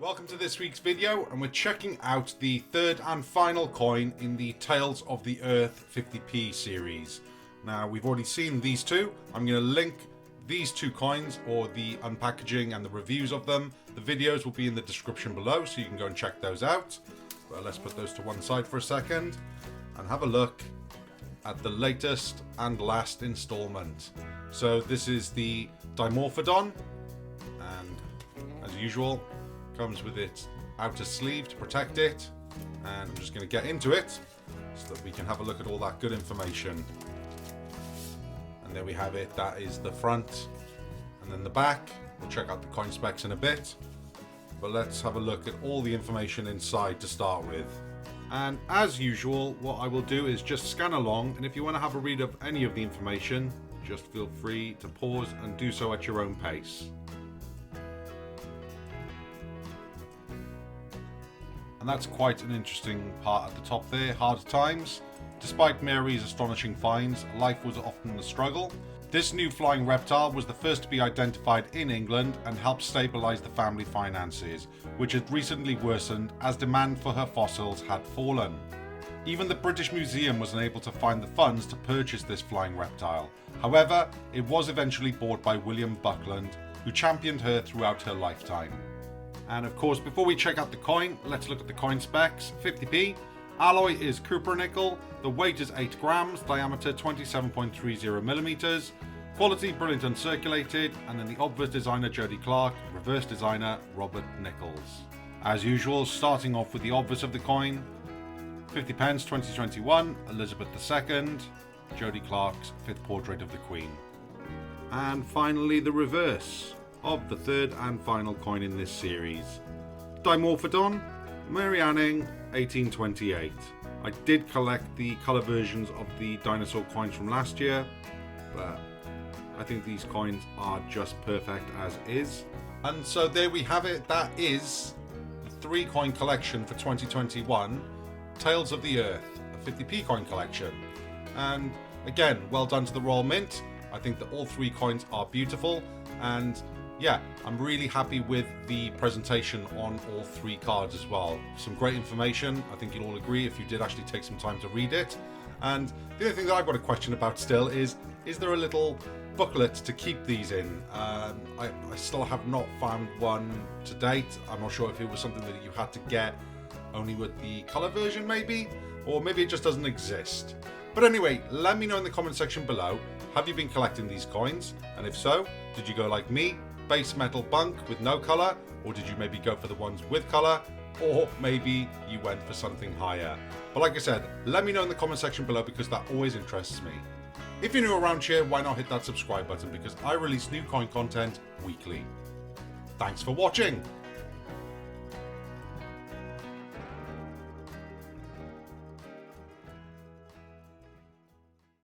Welcome to this week's video, and we're checking out the third and final coin in the Tales of the Earth 50p series. Now, we've already seen these two. I'm going to link these two coins, or the unpackaging and the reviews of them. The videos will be in the description below, so you can go and check those out. But let's put those to one side for a second and have a look at the latest and last installment. So this is the Dimorphodon, and as usual, comes with its outer sleeve to protect it. And I'm just going to get into it so that we can have a look at all that good information. And there we have it. That is the front, and then the back. We'll check out the coin specs in a bit, but let's have a look at all the information inside to start with. And as usual, what I will do is just scan along, and if you want to have a read of any of the information, just feel free to pause and do so at your own pace. And that's quite an interesting part at the top there. Hard times. Despite Mary's astonishing finds, life was often a struggle. This new flying reptile was the first to be identified in England and helped stabilise the family finances, which had recently worsened as demand for her fossils had fallen. Even the British Museum was unable to find the funds to purchase this flying reptile. However, it was eventually bought by William Buckland, who championed her throughout her lifetime. And of course, before we check out the coin, let's look at the coin specs. 50p. Alloy is copper nickel. The weight is 8 grams. Diameter 27.30 millimeters. Quality brilliant uncirculated. And then the obverse designer Jodie Clark, reverse designer Robert Nichols. As usual, starting off with the obverse of the coin. 50 pence 2021, Elizabeth II, Jodie Clark's 5th portrait of the Queen. And finally the reverse of the third and final coin in this series. Dimorphodon, Mary Anning, 1828. I did collect the colour versions of the dinosaur coins from last year, but I think these coins are just perfect as is. And so there we have it. That is the 3-coin collection for 2021, Tales of the Earth, a 50p coin collection. And again, well done to the Royal Mint. I think that all 3 coins are beautiful, and yeah, I'm really happy with the presentation on all 3 cards as well. Some great information. I think you'll all agree if you did actually take some time to read it. And the only thing that I've got a question about still is there a little booklet to keep these in? I still have not found one to date. I'm not sure if it was something that you had to get only with the colour version maybe, or maybe it just doesn't exist. But anyway, let me know in the comment section below, have you been collecting these coins? And if so, did you go like me, base metal bunk with no colour, or did you maybe go for the ones with colour, or maybe you went for something higher? But like I said, let me know in the comment section below, because that always interests me. If you're new around here, why not hit that subscribe button, because I release new coin content weekly. Thanks for watching!